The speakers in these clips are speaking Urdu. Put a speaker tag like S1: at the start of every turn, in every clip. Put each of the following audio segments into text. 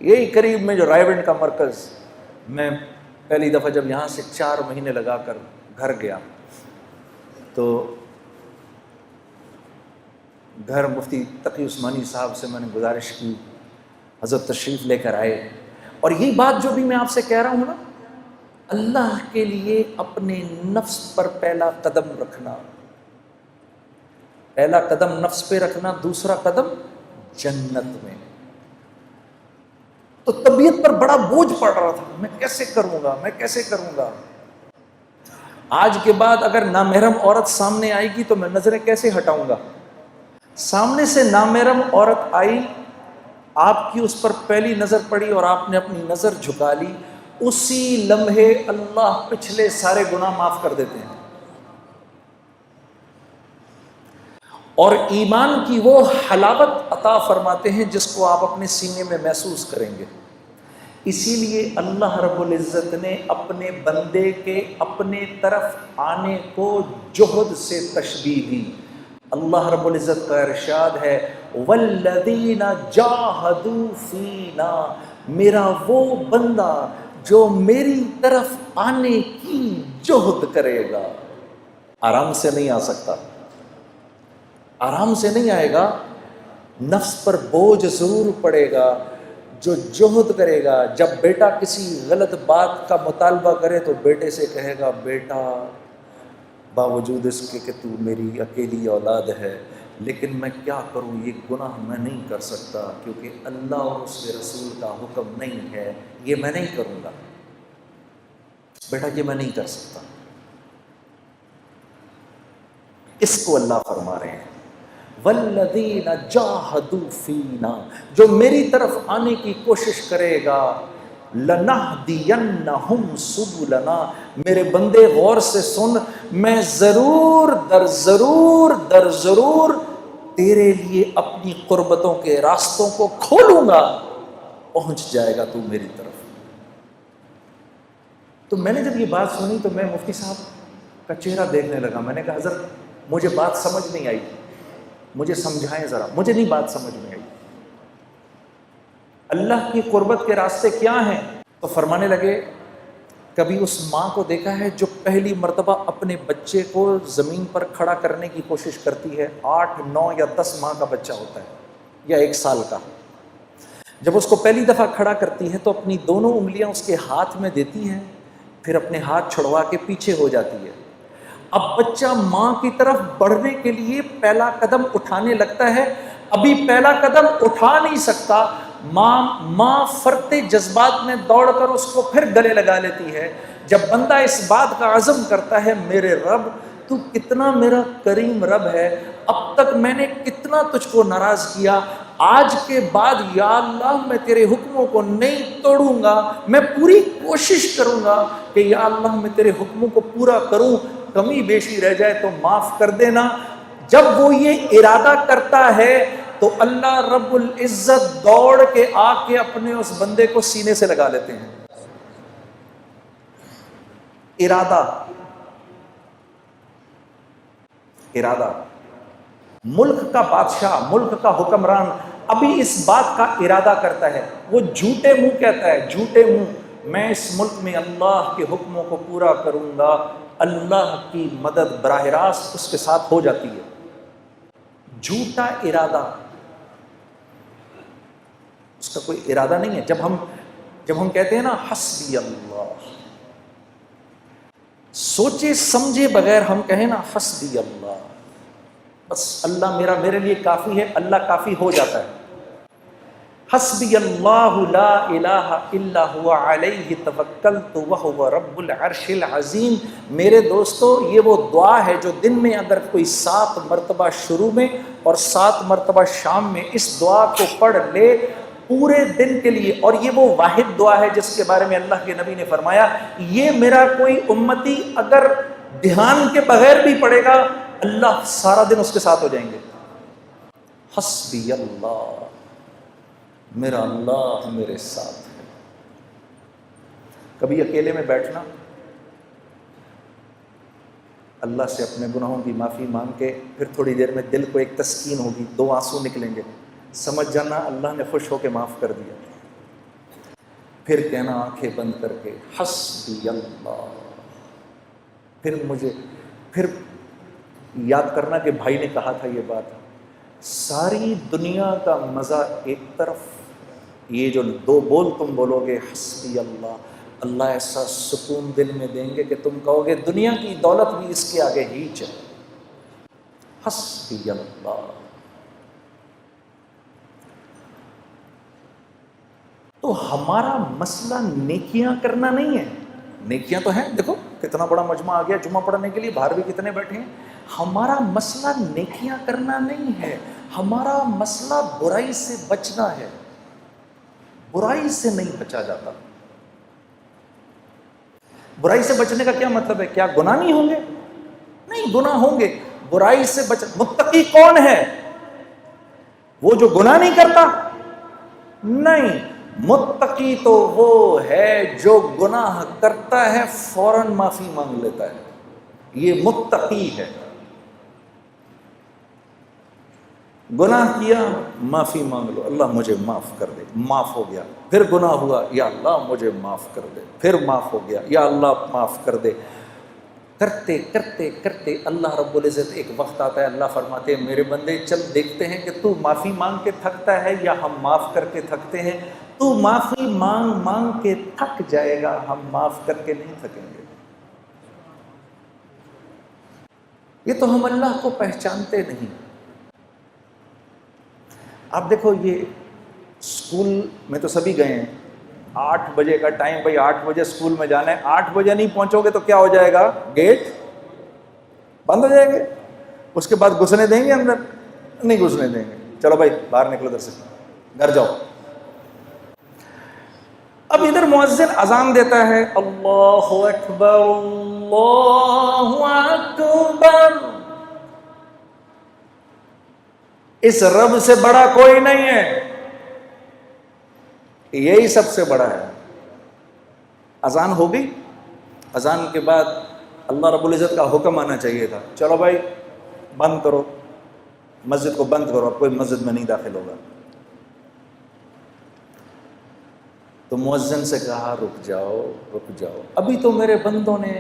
S1: یہی قریب میں جو رائے کا مرکز، میں پہلی دفعہ جب یہاں سے 4 مہینے لگا کر گھر گیا تو گھر مفتی تقی عثمانی صاحب سے میں نے گزارش کی حضرت تشریف لے کر آئے، اور یہی بات جو بھی میں آپ سے کہہ رہا ہوں نا، اللہ کے لیے اپنے نفس پر پہلا قدم رکھنا، پہلا قدم نفس پہ رکھنا، دوسرا قدم جنت میں۔ تو طبیعت پر بڑا بوجھ پڑ رہا تھا، میں کیسے کروں گا، میں کیسے کروں گا۔ آج کے بعد اگر نامحرم عورت سامنے آئے گی تو میں نظریں کیسے ہٹاؤں گا؟ سامنے سے نامحرم عورت آئی، آپ کی اس پر پہلی نظر پڑی اور آپ نے اپنی نظر جھکا لی، اسی لمحے اللہ پچھلے سارے گناہ معاف کر دیتے ہیں، اور ایمان کی وہ حلاوت عطا فرماتے ہیں جس کو آپ اپنے سینے میں محسوس کریں گے۔ اسی لیے اللہ رب العزت نے اپنے بندے کے اپنے طرف آنے کو جہد سے تشبیہ دی۔ اللہ رب العزت کا ارشاد ہے والذین جاہدوا فینا، میرا وہ بندہ جو میری طرف آنے کی جہد کرے گا۔ آرام سے نہیں آ سکتا، آرام سے نہیں آئے گا، نفس پر بوجھ ضرور پڑے گا۔ جو جہد کرے گا، جب بیٹا کسی غلط بات کا مطالبہ کرے تو بیٹے سے کہے گا بیٹا باوجود اس کے کہ تو میری اکیلی اولاد ہے، لیکن میں کیا کروں، یہ گناہ میں نہیں کر سکتا کیونکہ اللہ اور اس کے رسول کا حکم نہیں ہے، یہ میں نہیں کروں گا بیٹا، یہ میں نہیں کر سکتا۔ اس کو اللہ فرما رہے ہیں والذین جاہدوا فینا، جو میری طرف آنے کی کوشش کرے گا، لنہدینہم سبلنا، میرے بندے غور سے سن، میں ضرور در ضرور تیرے لیے اپنی قربتوں کے راستوں کو کھولوں گا، پہنچ جائے گا تو میری طرف۔ تو میں نے جب یہ بات سنی تو میں مفتی صاحب کا چہرہ دیکھنے لگا، میں نے کہا حضرت مجھے بات سمجھ نہیں آئی، مجھے سمجھائیں ذرا، مجھے نہیں بات سمجھ میں آئی، اللہ کی قربت کے راستے کیا ہیں؟ تو فرمانے لگے کبھی اس ماں کو دیکھا ہے جو پہلی مرتبہ اپنے بچے کو زمین پر کھڑا کرنے کی کوشش کرتی ہے، 8، 9 یا 10 ماہ کا بچہ ہوتا ہے یا 1 سال کا، جب اس کو پہلی دفعہ کھڑا کرتی ہے تو اپنی دونوں انگلیاں اس کے ہاتھ میں دیتی ہیں، پھر اپنے ہاتھ چھڑوا کے پیچھے ہو جاتی ہے۔ اب بچہ ماں کی طرف بڑھنے کے لیے پہلا قدم اٹھانے لگتا ہے، ابھی پہلا قدم اٹھا نہیں سکتا، ماں فرتے جذبات میں دوڑ کر اس کو پھر گلے لگا لیتی ہے۔ جب بندہ اس بات کا عزم کرتا ہے میرے رب تو کتنا میرا کریم رب ہے، اب تک میں نے کتنا تجھ کو ناراض کیا، آج کے بعد یا اللہ میں تیرے حکموں کو نہیں توڑوں گا، میں پوری کوشش کروں گا کہ یا اللہ میں تیرے حکموں کو پورا کروں، کمی بیشی رہ جائے تو معاف کر دینا۔ جب وہ یہ ارادہ کرتا ہے تو اللہ رب العزت دوڑ کے آ کے اپنے اس بندے کو سینے سے لگا لیتے ہیں۔ ارادہ، ملک کا بادشاہ، ملک کا حکمران ابھی اس بات کا ارادہ کرتا ہے، وہ جھوٹے منہ کہتا ہے، جھوٹے منہ میں اس ملک میں اللہ کے حکموں کو پورا کروں گا، اللہ کی مدد براہ راست اس کے ساتھ ہو جاتی ہے۔ جھوٹا ارادہ، اس کا کوئی ارادہ نہیں ہے۔ جب ہم کہتے ہیں نا حسبی اللہ، سوچے سمجھے بغیر ہم کہیں نا حسبی اللہ، بس اللہ میرے لیے کافی ہے، اللہ کافی ہو جاتا ہے۔ حسبی اللہ لا الہ الا هو علیہ توکلت وہو رب العرش العظیم۔ میرے دوستو یہ وہ دعا ہے جو دن میں اگر کوئی 7 مرتبہ شروع میں اور 7 مرتبہ شام میں اس دعا کو پڑھ لے پورے دن کے لیے، اور یہ وہ واحد دعا ہے جس کے بارے میں اللہ کے نبی نے فرمایا یہ میرا کوئی امتی اگر دھیان کے بغیر بھی پڑھے گا اللہ سارا دن اس کے ساتھ ہو جائیں گے۔ حسبی اللہ، میرا اللہ میرے ساتھ ہے۔ کبھی اکیلے میں بیٹھنا، اللہ سے اپنے گناہوں کی معافی مانگ کے پھر تھوڑی دیر میں دل کو ایک تسکین ہوگی، 2 آنسو نکلیں گے، سمجھ جانا اللہ نے خوش ہو کے معاف کر دیا۔ پھر کہنا آنکھیں بند کر کے حسبی اللہ، پھر یاد کرنا کہ بھائی نے کہا تھا یہ بات، ساری دنیا کا مزہ ایک طرف، یہ جو دو بول تم بولو گے حسبی اللہ، اللہ ایسا سکون دل میں دیں گے کہ تم کہو گے دنیا کی دولت بھی اس کے آگے ہیچ ہے، حسبی اللہ۔ تو ہمارا مسئلہ نیکیاں کرنا نہیں ہے، نیکیاں تو ہیں، دیکھو کتنا بڑا مجمع آ گیا جمعہ پڑھنے کے لیے، باہر بھی کتنے بیٹھے ہیں۔ ہمارا مسئلہ نیکیاں کرنا نہیں ہے، ہمارا مسئلہ برائی سے بچنا ہے، برائی سے نہیں بچا جاتا۔ برائی سے بچنے کا کیا مطلب ہے؟ کیا گناہ نہیں ہوں گے؟ نہیں، گناہ ہوں گے، برائی سے متقی کون ہے؟ وہ جو گناہ نہیں کرتا؟ نہیں، متقی تو وہ ہے جو گناہ کرتا ہے فوراً معافی مانگ لیتا ہے، یہ متقی ہے۔ گناہ کیا معافی مانگ لو، اللہ مجھے معاف کر دے، معاف ہو گیا۔ پھر گناہ ہوا، یا اللہ مجھے معاف کر دے، پھر معاف ہو گیا، یا اللہ معاف کر دے۔ کرتے کرتے کرتے اللہ رب العزت ایک وقت آتا ہے، اللہ فرماتے ہیں میرے بندے چل دیکھتے ہیں کہ تو معافی مانگ کے تھکتا ہے یا ہم معاف کر کے تھکتے ہیں۔ تو معافی مانگ مانگ کے تھک جائے گا، ہم معاف کر کے نہیں تھکیں گے۔ یہ تو ہم اللہ کو پہچانتے نہیں۔ آپ دیکھو، یہ اسکول میں تو سبھی گئے ہیں، 8 بجے کا ٹائم، بھائی 8 بجے اسکول میں جانا ہے، 8 بجے نہیں پہنچو گے تو کیا ہو جائے گا؟ گیٹ بند ہو جائیں گے۔ اس کے بعد گھسنے دیں گے اندر؟ نہیں گھسنے دیں گے، چلو بھائی باہر نکلو ادھر سے، گھر جاؤ۔ اب ادھر مؤذن اذان دیتا ہے، اللہ اکبر اللہ اکبر، اس رب سے بڑا کوئی نہیں ہے، یہی سب سے بڑا ہے۔ اذان ہو گئی، اذان کے بعد اللہ رب العزت کا حکم آنا چاہیے تھا، چلو بھائی بند کرو، مسجد کو بند کرو، اب کوئی مسجد میں نہیں داخل ہوگا۔ تو مؤذن سے کہا رک جاؤ رک جاؤ، ابھی تو میرے بندوں نے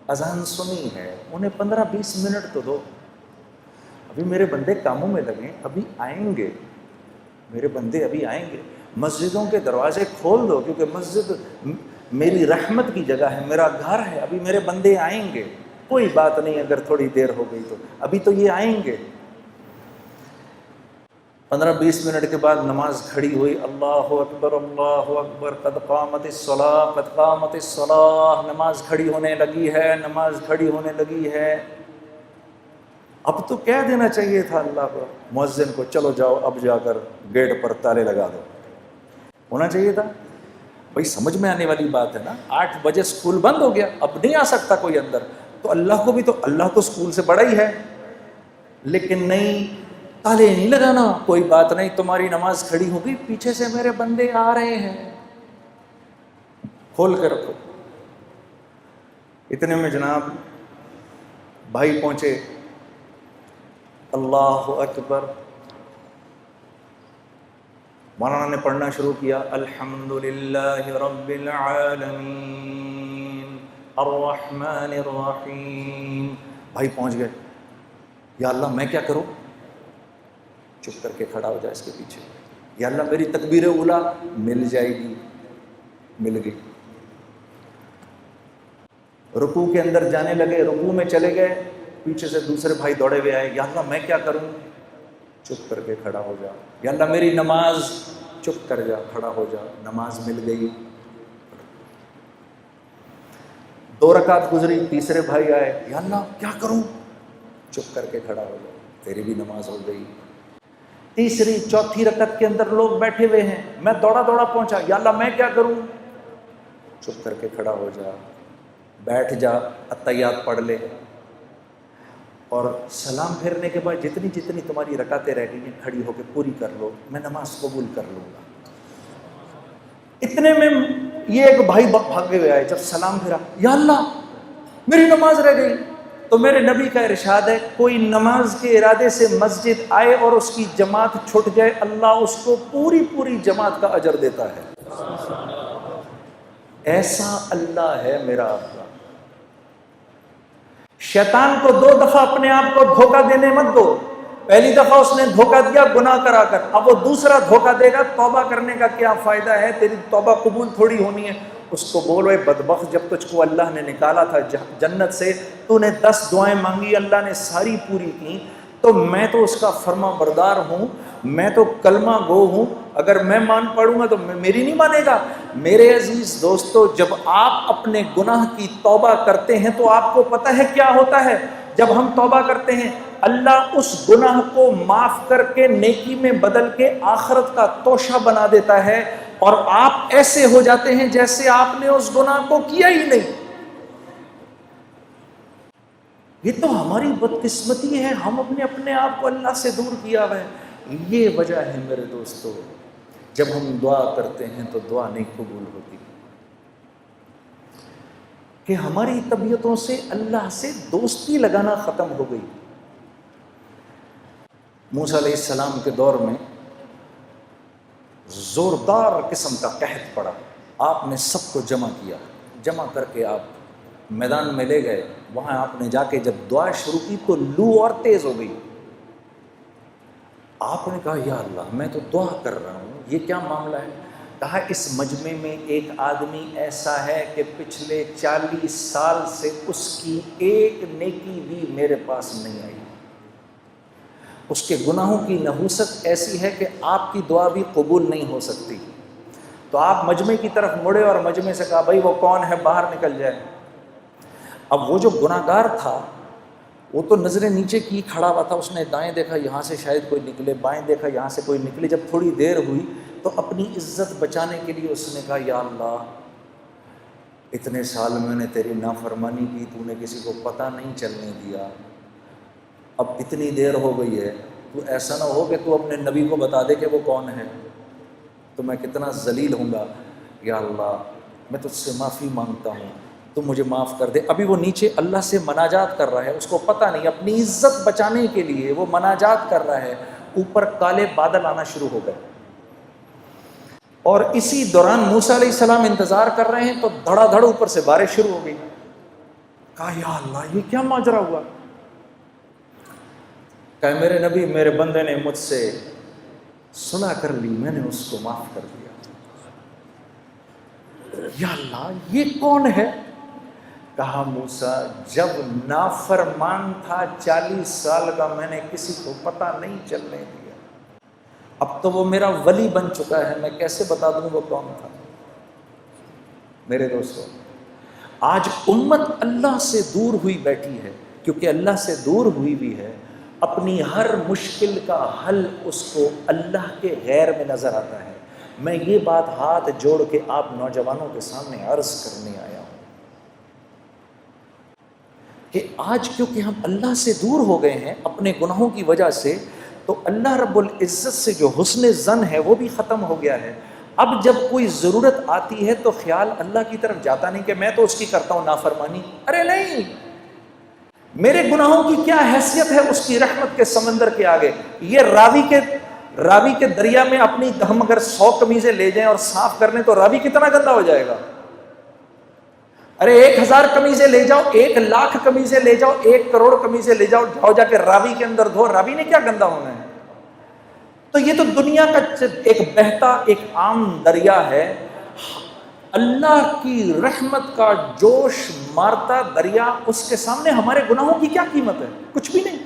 S1: اذان سنی ہے، انہیں 15-20 منٹ تو دو، ابھی میرے بندے کاموں میں لگیں، ابھی آئیں گے، میرے بندے ابھی آئیں گے۔ مسجدوں کے دروازے کھول دو، کیونکہ مسجد میری رحمت کی جگہ ہے، میرا گھر ہے، ابھی میرے بندے آئیں گے، کوئی بات نہیں اگر تھوڑی دیر ہو گئی تو، ابھی تو یہ آئیں گے۔ 15-20 منٹ کے بعد نماز کھڑی ہوئی، اللہ اکبر قد قامت الصلاۃ قد قامت الصلاۃ، نماز کھڑی ہونے لگی ہے، نماز کھڑی ہونے لگی ہے۔ اب تو کہہ دینا چاہیے تھا اللہ کو، مؤذن کو، چلو جاؤ اب جا کر گیٹ پر تالے لگا دو، ہونا چاہیے تھا۔ بھائی سمجھ میں آنے والی بات ہے نا، 8 بجے اسکول بند ہو گیا، اب نہیں آ سکتا کوئی اندر، تو اللہ کو بھی تو، اللہ تو اسکول سے بڑا ہی ہے، لیکن نہیں، تالے نہیں لگانا، کوئی بات نہیں، تمہاری نماز کھڑی ہو گئی، پیچھے سے میرے بندے آ رہے ہیں، کھول کے رکھو۔ اتنے میں جناب بھائی پہنچے، اللہ اکبر، مولانا نے پڑھنا شروع کیا، الحمدللہ رب العالمین الرحمن الرحیم۔ بھائی پہنچ گئے، یا اللہ میں کیا کروں؟ چپ کر کے کھڑا ہو جائے اس کے پیچھے، یا اللہ میری تکبیر اولیٰ مل جائے گی، مل گئی۔ رکوع کے اندر جانے لگے، رکوع میں چلے گئے، پیچھے سے دوسرے بھائی دوڑے ہوئے آئے، یا اللہ میں کیا کروں؟ چپ کر کے کھڑا ہو جا، یا اللہ میری نماز، چپ کر جا، کھڑا ہو جا، نماز مل گئی۔ 2 رکعت گزری، تیسرے بھائی آئے، یا اللہ کیا کروں؟ چپ کر کے کھڑا ہو جا، تیری بھی نماز ہو گئی۔ تیسری چوتھی رکعت کے اندر لوگ بیٹھے ہوئے ہیں، میں دوڑا دوڑا پہنچا، یا اللہ میں کیا کروں؟ چپ کر کے کھڑا ہو جا، بیٹھ جا، اتحیات پڑھ لے، اور سلام پھیرنے کے بعد جتنی جتنی تمہاری رکعتیں رہ گئی ہیں کھڑی ہو کے پوری کر لو، میں نماز قبول کر لوں گا۔ اتنے میں یہ ایک بھائی بھاگے ہوئے آئے، جب سلام پھیرا، یا اللہ میری نماز رہ گئی۔ تو میرے نبی کا ارشاد ہے، کوئی نماز کے ارادے سے مسجد آئے اور اس کی جماعت چھٹ جائے، اللہ اس کو پوری پوری جماعت کا اجر دیتا ہے۔ ایسا اللہ ہے میرا اللہ۔ شیطان کو 2 دفعہ اپنے آپ کو دھوکہ دینے مت دو۔ پہلی دفعہ اس نے دھوکہ دیا گناہ کرا کر، اب وہ دوسرا دھوکہ دے گا توبہ کرنے کا کیا فائدہ ہے، تیری توبہ قبول تھوڑی ہونی ہے۔ اس کو بولو اے بدبخت، جب تجھ کو اللہ نے نکالا تھا جنت سے، تو نے 10 دعائیں مانگی، اللہ نے ساری پوری کی، تو میں تو اس کا فرما بردار ہوں، میں تو کلمہ گو ہوں، اگر میں مان پڑوں گا تو میری نہیں مانے گا۔ میرے عزیز دوستو، جب آپ اپنے گناہ کی توبہ کرتے ہیں تو آپ کو پتہ ہے کیا ہوتا ہے؟ جب ہم توبہ کرتے ہیں اللہ اس گناہ کو معاف کر کے نیکی میں بدل کے آخرت کا توشہ بنا دیتا ہے، اور آپ ایسے ہو جاتے ہیں جیسے آپ نے اس گناہ کو کیا ہی نہیں۔ یہ تو ہماری بدقسمتی ہے، ہم اپنے آپ کو اللہ سے دور کیا ہوا ہے۔ یہ وجہ ہے میرے دوستو، جب ہم دعا کرتے ہیں تو دعا نہیں قبول ہوتی، کہ ہماری طبیعتوں سے اللہ سے دوستی لگانا ختم ہو گئی۔ موسیٰ علیہ السلام کے دور میں زوردار قسم کا قحط پڑا، آپ نے سب کو جمع کیا، جمع کر کے آپ میدان میں لے گئے، وہاں آپ نے جا کے جب دعا شروع کی تو لو اور تیز ہو گئی۔ آپ نے کہا یا اللہ میں تو دعا کر رہا ہوں، یہ کیا معاملہ ہے؟ کہا اس مجمع میں ایک آدمی ایسا ہے کہ پچھلے 40 سال سے اس کی ایک نیکی بھی میرے پاس نہیں آئی، اس کے گناہوں کی نحوست ایسی ہے کہ آپ کی دعا بھی قبول نہیں ہو سکتی۔ تو آپ مجمع کی طرف مڑے اور مجمع سے کہا بھائی وہ کون ہے باہر نکل جائے۔ اب وہ جو گناہگار تھا وہ تو نظریں نیچے کی کھڑا ہوا تھا، اس نے دائیں دیکھا یہاں سے شاید کوئی نکلے، بائیں دیکھا یہاں سے کوئی نکلے۔ جب تھوڑی دیر ہوئی تو اپنی عزت بچانے کے لیے اس نے کہا یا اللہ اتنے سال میں نے تیری نافرمانی کی، تو نے کسی کو پتہ نہیں چلنے دیا، اب اتنی دیر ہو گئی ہے، تو ایسا نہ ہو کہ تو اپنے نبی کو بتا دے کہ وہ کون ہے، تو میں کتنا ذلیل ہوں گا۔ یا اللہ میں تجھ سے معافی مانگتا ہوں، تو مجھے معاف کر دے۔ ابھی وہ نیچے اللہ سے مناجات کر رہا ہے، اس کو پتہ نہیں، اپنی عزت بچانے کے لیے وہ مناجات کر رہا ہے۔ اوپر کالے بادل آنا شروع ہو گئے، اور اسی دوران موسیٰ علیہ السلام انتظار کر رہے ہیں تو دھڑا دھڑ اوپر سے بارش شروع ہو گئی۔ کہا یا اللہ یہ کیا ماجرا ہوا؟ کہ میرے نبی میرے بندے نے مجھ سے صلح کر لی، میں نے اس کو معاف کر دیا۔ یا اللہ یہ کون ہے؟ کہا موسیٰ جب نافرمان تھا 40 سال کا، میں نے کسی کو پتہ نہیں چلنے دیا، اب تو وہ میرا ولی بن چکا ہے، میں کیسے بتا دوں وہ کون تھا؟ میرے دوستو آج امت اللہ سے دور ہوئی بیٹھی ہے، کیونکہ اللہ سے دور ہوئی بھی ہے، اپنی ہر مشکل کا حل اس کو اللہ کے غیر میں نظر آتا ہے۔ میں یہ بات ہاتھ جوڑ کے آپ نوجوانوں کے سامنے عرض کرنے آیا ہوں کہ آج کیونکہ ہم اللہ سے دور ہو گئے ہیں اپنے گناہوں کی وجہ سے، تو اللہ رب العزت سے جو حسن ظن ہے وہ بھی ختم ہو گیا ہے۔ اب جب کوئی ضرورت آتی ہے تو خیال اللہ کی طرف جاتا نہیں کہ میں تو اس کی کرتا ہوں نافرمانی، ارے نہیں، میرے گناہوں کی کیا حیثیت ہے اس کی رحمت کے سمندر کے آگے۔ یہ راوی کے دریا میں اپنی ہم اگر 100 قمیضیں لے جائیں اور صاف کر لیں تو راوی کتنا گندا ہو جائے گا؟ ارے 1000 قمیضیں لے جاؤ، 1,00,000 قمیضیں لے جاؤ، 1 کروڑ قمیضیں لے جاؤ، جاؤ جا کے راوی کے اندر دھو، راوی نے کیا گندا ہونا ہے؟ تو یہ تو دنیا کا ایک بہتا ایک عام دریا ہے، اللہ کی رحمت کا جوش مارتا دریا، اس کے سامنے ہمارے گناہوں کی کیا قیمت ہے؟ کچھ بھی نہیں۔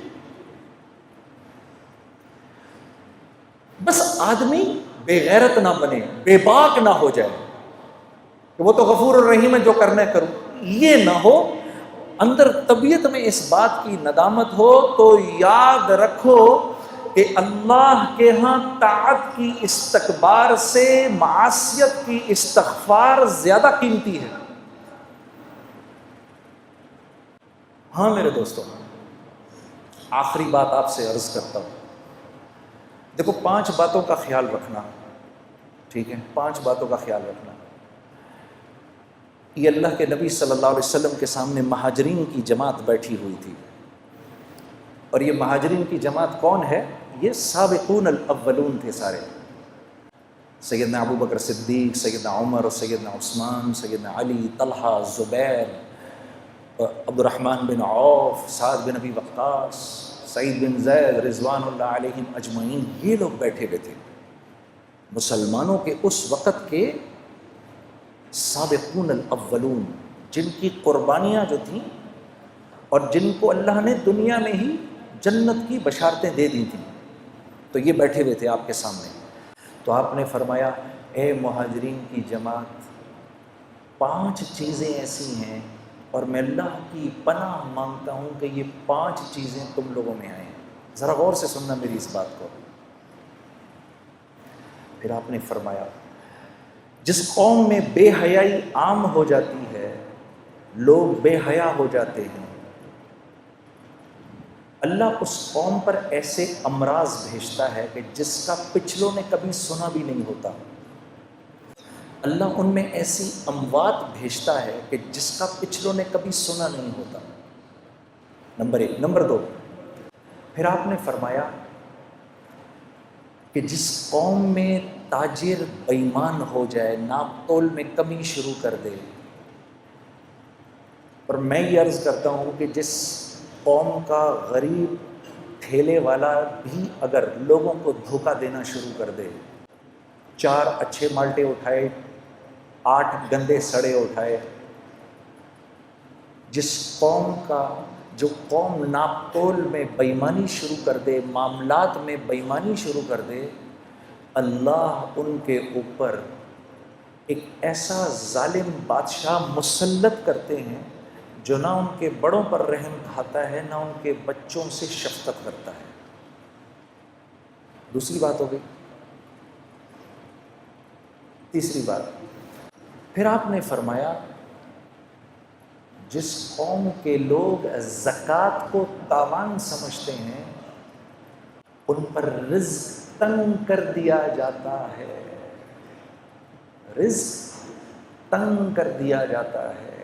S1: بس آدمی بے غیرت نہ بنے، بے باک نہ ہو جائے کہ وہ تو غفور الرحیم ہے جو کرنا ہے کروں، یہ نہ ہو، اندر طبیعت میں اس بات کی ندامت ہو تو یاد رکھو کہ اللہ کے ہاں طاعت کی استکبار سے معصیت کی استغفار زیادہ قیمتی ہے۔ ہاں میرے دوستو آخری بات آپ سے عرض کرتا ہوں، دیکھو 5 باتوں کا خیال رکھنا، ٹھیک ہے؟ 5 باتوں کا خیال رکھنا۔ یہ اللہ کے نبی صلی اللہ علیہ وسلم کے سامنے مہاجرین کی جماعت بیٹھی ہوئی تھی، اور یہ مہاجرین کی جماعت کون ہے؟ یہ سابقون الاولون تھے سارے، سیدنا ابو بکر صدیق، سیدنا عمر، سیدنا عثمان، سیدنا علی، طلحہ، زبیر، عبد الرحمن بن عوف، سعد بن ابی وقاص، سعید بن زید رضوان اللہ علیہم اجمعین، یہ لوگ بیٹھے ہوئے تھے مسلمانوں کے اس وقت کے سابقون الاولون، جن کی قربانیاں جو تھیں اور جن کو اللہ نے دنیا میں ہی جنت کی بشارتیں دے دی تھیں، تو یہ بیٹھے ہوئے تھے آپ کے سامنے۔ تو آپ نے فرمایا اے مہاجرین کی جماعت، 5 چیزیں ایسی ہیں اور میں اللہ کی پناہ مانگتا ہوں کہ یہ 5 چیزیں تم لوگوں میں آئیں۔ ذرا غور سے سننا میری اس بات کو۔ پھر آپ نے فرمایا جس قوم میں بے حیائی عام ہو جاتی ہے، لوگ بے حیا ہو جاتے ہیں، اللہ اس قوم پر ایسے امراض بھیجتا ہے کہ جس کا پچھلوں نے کبھی سنا بھی نہیں ہوتا۔ اللہ ان میں ایسی اموات بھیجتا ہے کہ جس کا پچھلوں نے کبھی سنا نہیں ہوتا۔ نمبر 1۔ نمبر 2، پھر آپ نے فرمایا کہ جس قوم میں تاجر بے ایمان ہو جائے، ناپ تول میں کمی شروع کر دے، اور میں یہ عرض کرتا ہوں کہ جس قوم کا غریب ٹھیلے والا بھی اگر لوگوں کو دھوکہ دینا شروع کر دے، 4 اچھے مالٹے اٹھائے، 8 گندے سڑے اٹھائے، جس قوم کا جو قوم ناپ تول میں بے ایمانی شروع کر دے، معاملات میں بے ایمانی شروع کر دے، اللہ ان کے اوپر ایک ایسا ظالم بادشاہ مسلط کرتے ہیں جو نہ ان کے بڑوں پر رحم کھاتا ہے، نہ ان کے بچوں سے شفقت کرتا ہے۔ دوسری بات ہو گئی۔ تیسری بات، پھر آپ نے فرمایا جس قوم کے لوگ زکوٰۃ کو تاوان سمجھتے ہیں، ان پر رزق تنگ کر دیا جاتا ہے، رزق تنگ کر دیا جاتا ہے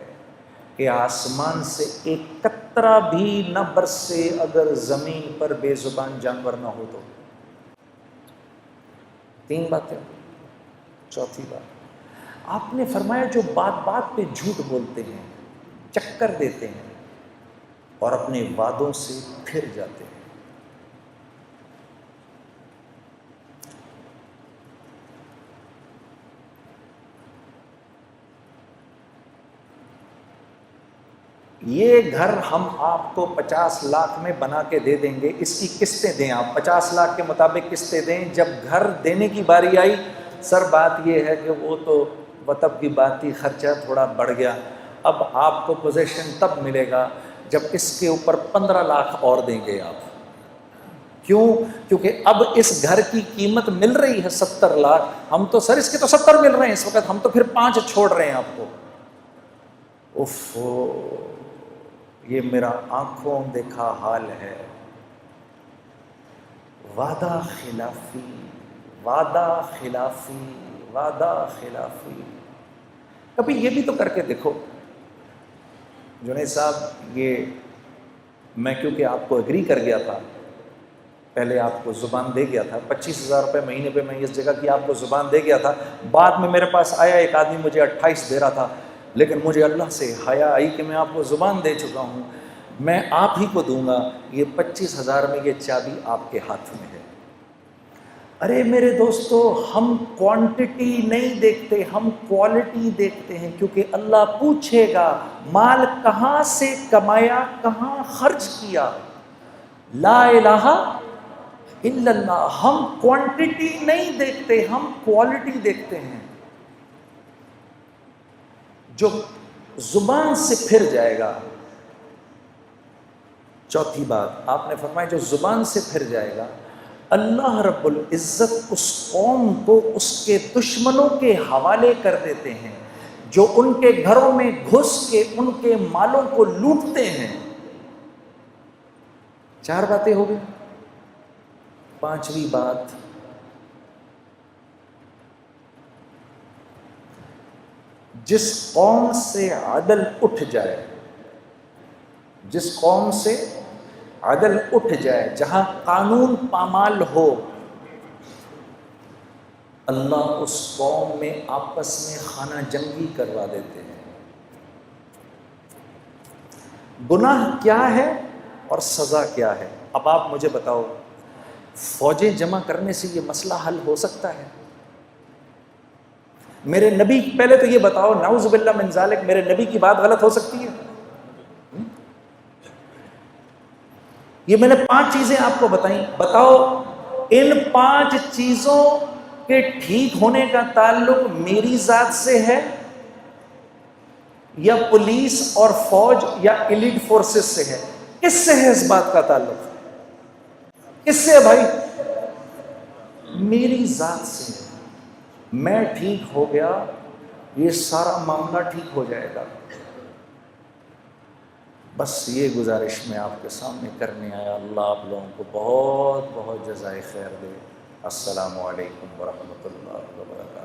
S1: کہ آسمان سے ایک قطرہ بھی نہ برسے اگر زمین پر بے زبان جانور نہ ہو تو۔ 3 باتیں۔ چوتھی بات، آپ نے فرمایا جو بات بات پہ جھوٹ بولتے ہیں، چکر دیتے ہیں اور اپنے وعدوں سے پھر جاتے ہیں۔ یہ گھر ہم آپ کو 50 لاکھ میں بنا کے دے دیں گے، اس کی قسطیں دیں، آپ 50 لاکھ کے مطابق قسطیں دیں۔ جب گھر دینے کی باری آئی، سر بات یہ ہے کہ وہ تو وطب کی بات تھی، خرچہ تھوڑا بڑھ گیا، اب آپ کو پوزیشن تب ملے گا جب اس کے اوپر 15 لاکھ اور دیں گے آپ۔ کیوں؟ کیونکہ اب اس گھر کی قیمت مل رہی ہے 70 لاکھ، ہم تو سر اس کے تو 70 مل رہے ہیں اس وقت، ہم تو پھر 5 چھوڑ رہے ہیں آپ کو۔ اف، یہ میرا آنکھوں دیکھا حال ہے۔ وعدہ خلافی، وعدہ خلافی، وعدہ خلافی۔ کبھی یہ بھی تو کر کے دیکھو جنید صاحب، یہ میں کیونکہ آپ کو ایگری کر گیا تھا، پہلے آپ کو زبان دے گیا تھا، 25,000 روپے مہینے پہ میں اس جگہ کی آپ کو زبان دے گیا تھا، بعد میں میرے پاس آیا ایک آدمی مجھے 28 دے رہا تھا، لیکن مجھے اللہ سے حیا آئی کہ میں آپ کو زبان دے چکا ہوں، میں آپ ہی کو دوں گا، یہ 25,000 میں یہ چابی آپ کے ہاتھ میں ہے۔ ارے میرے دوستو، ہم کوانٹٹی نہیں دیکھتے، ہم کوالٹی دیکھتے ہیں، کیونکہ اللہ پوچھے گا مال کہاں سے کمایا، کہاں خرچ کیا۔ لا الہ الا اللہ۔ ہم کوانٹٹی نہیں دیکھتے، ہم کوالٹی دیکھتے ہیں۔ جو زبان سے پھر جائے گا، چوتھی بات آپ نے فرمایا جو زبان سے پھر جائے گا، اللہ رب العزت اس قوم کو اس کے دشمنوں کے حوالے کر دیتے ہیں، جو ان کے گھروں میں گھس کے ان کے مالوں کو لوٹتے ہیں۔ 4 باتیں ہو گئی۔ 5ویں بات، جس قوم سے عدل اٹھ جائے، جس قوم سے عدل اٹھ جائے، جہاں قانون پامال ہو، اللہ اس قوم میں آپس میں خانہ جنگی کروا دیتے ہیں۔ گناہ کیا ہے اور سزا کیا ہے؟ اب آپ مجھے بتاؤ، فوجیں جمع کرنے سے یہ مسئلہ حل ہو سکتا ہے؟ میرے نبی، پہلے تو یہ بتاؤ، نعوذ باللہ من ذالک، میرے نبی کی بات غلط ہو سکتی ہے؟ یہ میں نے 5 چیزیں آپ کو بتائیں، بتاؤ ان 5 چیزوں کے ٹھیک ہونے کا تعلق میری ذات سے ہے یا پولیس اور فوج یا ایلیٹ فورسز سے ہے؟ کس سے ہے اس بات کا تعلق؟ کس سے ہے بھائی؟ میری ذات سے ہے۔ میں ٹھیک ہو گیا، یہ سارا معاملہ ٹھیک ہو جائے گا۔ بس یہ گزارش میں آپ کے سامنے کرنے آیا۔ اللہ آپ لوگوں کو بہت بہت جزائے خیر دے۔ السلام علیکم ورحمۃ اللہ وبرکاتہ۔